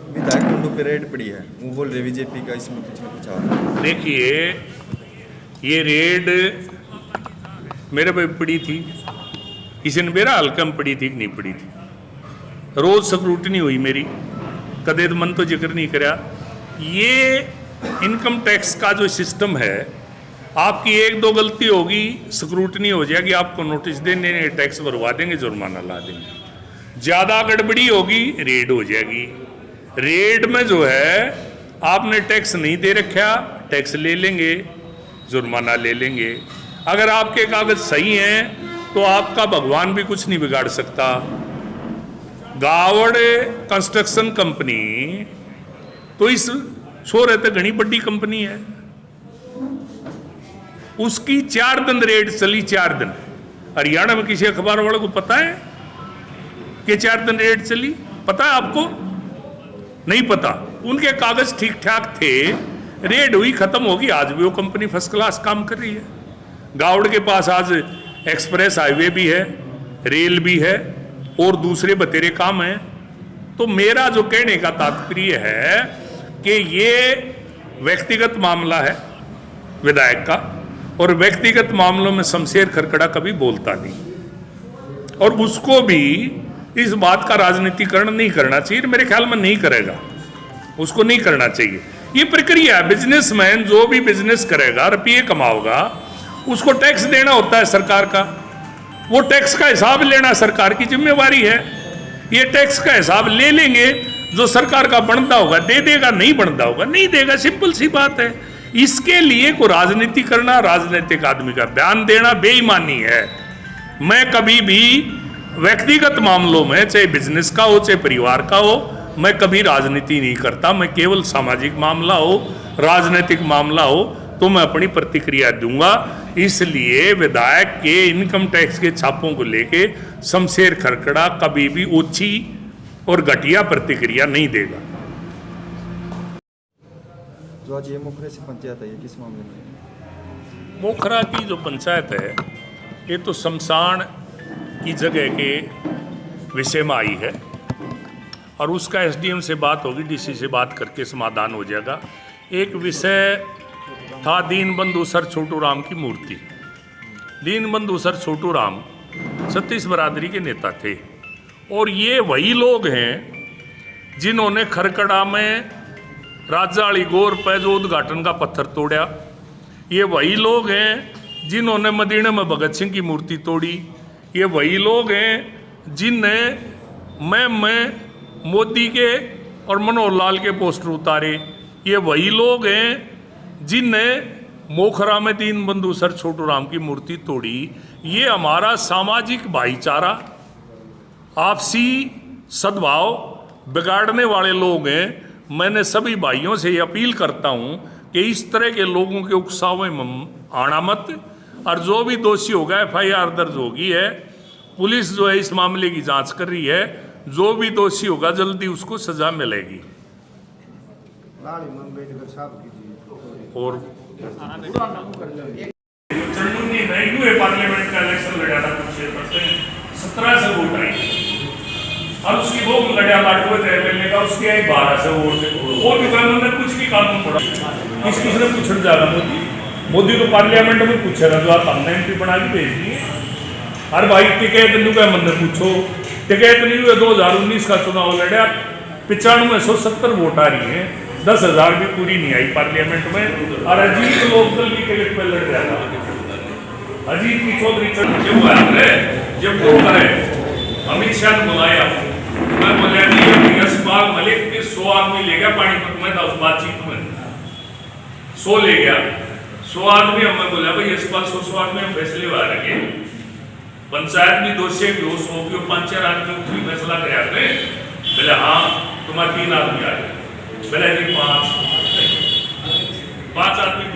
विधायक कुंडू पे रेड पड़ी है, वो बोल रहे बीजेपी का इसमें कुछ न कुछ आ। देखिए, ये रेड मेरे पे पड़ी थी, किसी ने मेरा हल्का में पड़ी थी कि नहीं पड़ी थी। रोज स्क्रूटनी हुई मेरी, कदे तो मन तो जिक्र नहीं करा। ये इनकम टैक्स का जो सिस्टम है, आपकी एक दो गलती होगी स्क्रूटनी हो जाएगी, आपको नोटिस देने टैक्स भरवा देंगे, जुर्माना ला देंगे। ज़्यादा गड़बड़ी होगी रेड हो जाएगी। रेड में जो है आपने टैक्स नहीं दे रखा, टैक्स ले लेंगे, जुर्माना ले लेंगे। अगर आपके कागज सही हैं तो आपका भगवान भी कुछ नहीं बिगाड़ सकता। गावड़ कंस्ट्रक्शन कंपनी तो इस छोरे तो घनी बड़ी कंपनी है, उसकी 4 दिन रेड चली। 4 दिन हरियाणा में किसी अखबार वाले को पता है कि 4 दिन रेड चली? पता है आपको? नहीं पता। उनके कागज ठीक ठाक थे, रेड हुई, खत्म होगी। आज भी वो कंपनी फर्स्ट क्लास काम कर रही है। गावड़ के पास आज एक्सप्रेस हाईवे भी है, रेल भी है और दूसरे बतेरे काम हैं। तो मेरा जो कहने का तात्पर्य है कि ये व्यक्तिगत मामला है विधायक का, और व्यक्तिगत मामलों में शमशेर खरकड़ा कभी बोलता नहीं, और उसको भी इस बात का राजनीतिकरण नहीं करना चाहिए। मेरे ख्याल में नहीं करेगा, उसको नहीं करना चाहिए। ये प्रक्रिया है। बिजनेसमैन जो भी बिजनेस करेगा, रुपये कमाओगा, उसको टैक्स देना होता है सरकार का। वो टैक्स का हिसाब लेना सरकार की जिम्मेवारी है। ये टैक्स का हिसाब ले लेंगे, जो सरकार का बनता होगा दे देगा, नहीं बनता होगा नहीं देगा, सिंपल सी बात है। इसके लिए को राजनीति करना, राजनीतिक आदमी का बयान देना बेईमानी है। मैं कभी भी व्यक्तिगत मामलों में, चाहे बिजनेस का हो चाहे परिवार का हो, मैं कभी राजनीति नहीं करता। मैं केवल सामाजिक मामला हो, राजनीतिक मामला हो तो मैं अपनी प्रतिक्रिया दूंगा। इसलिए विधायक के इनकम टैक्स के छापों को लेके शमशेर खरकड़ा कभी भी ओछी और घटिया प्रतिक्रिया नहीं देगा। जो आज ये मोखरे से पंचायत है, ये किस मामले में? मोखरा की जो पंचायत है, ये तो शमशान की जगह के विषय में आई है, और उसका एसडीएम से बात होगी, डीसी से बात करके समाधान हो जाएगा। एक विषय था दीनबंधु सर छोटू राम की मूर्ति। दीनबंधु सर छोटू राम छत्तीस बरादरी के नेता थे, और ये वही लोग हैं जिन्होंने खरकड़ा में राजाली गौर पर जो उद्घाटन का पत्थर तोड़ा। ये वही लोग हैं जिन्होंने मदीना में भगत सिंह की मूर्ति तोड़ी। ये वही लोग हैं जिनने मैं मोदी के और मनोहर लाल के पोस्टर उतारे। ये वही लोग हैं जिनने मोखरा में दीनबंधु सर छोटू राम की मूर्ति तोड़ी। ये हमारा सामाजिक भाईचारा, आपसी सद्भाव बिगाड़ने वाले लोग हैं। मैंने सभी भाइयों से ये अपील करता हूँ कि इस तरह के लोगों के उकसावे में आना मत, और जो भी दोषी होगा FIR दर्ज होगी है। पुलिस जो है इस मामले की जांच कर रही है। जो भी दोषी होगा जल्दी उसको सजा मिलेगी। और पार्लियामेंट का इलेक्शन लड़ा था कुछ 17 से वोट आई, और उसकी वो लड़ा लाटू मिलने का, उसकी आई 12 से वोट। वो दुकान में कुछ भी कानून पड़ा, किसी ने पूछने जाएगा मोदी तो पार्लियामेंट में पूछेगा, जो आप हमने MP बना के भेज दिए। हर भाई टिकट नहीं का मंदिर पूछो, टिकट नहीं हुए। 2019 का चुनाव लड़ा, 9570 वोट आ रही है, 10,000 भी पूरी नहीं आई पार्लियामेंट में। और अजीत लोकदल की टिकट पर लड़ रहा था, अजीत की चौधरी जब वो करे अमित शाह ने बुलाया, मैं बोलिया नहीं यशपाल मलिक के 100 आदमी ले गया पानीपत में था, उस बातचीत में 100 ले गया। 100 आदमी हमें बोला भाई यशपाल 100 आदमी हम फैसले हुआ रखे, पंचायत भी दोषी की हो, 100 की 5-4 आदमी उठी फैसला कराया आपने। बोले हाँ तुम्हारे 3 आदमी आ गए। बोले जी 5 आदमी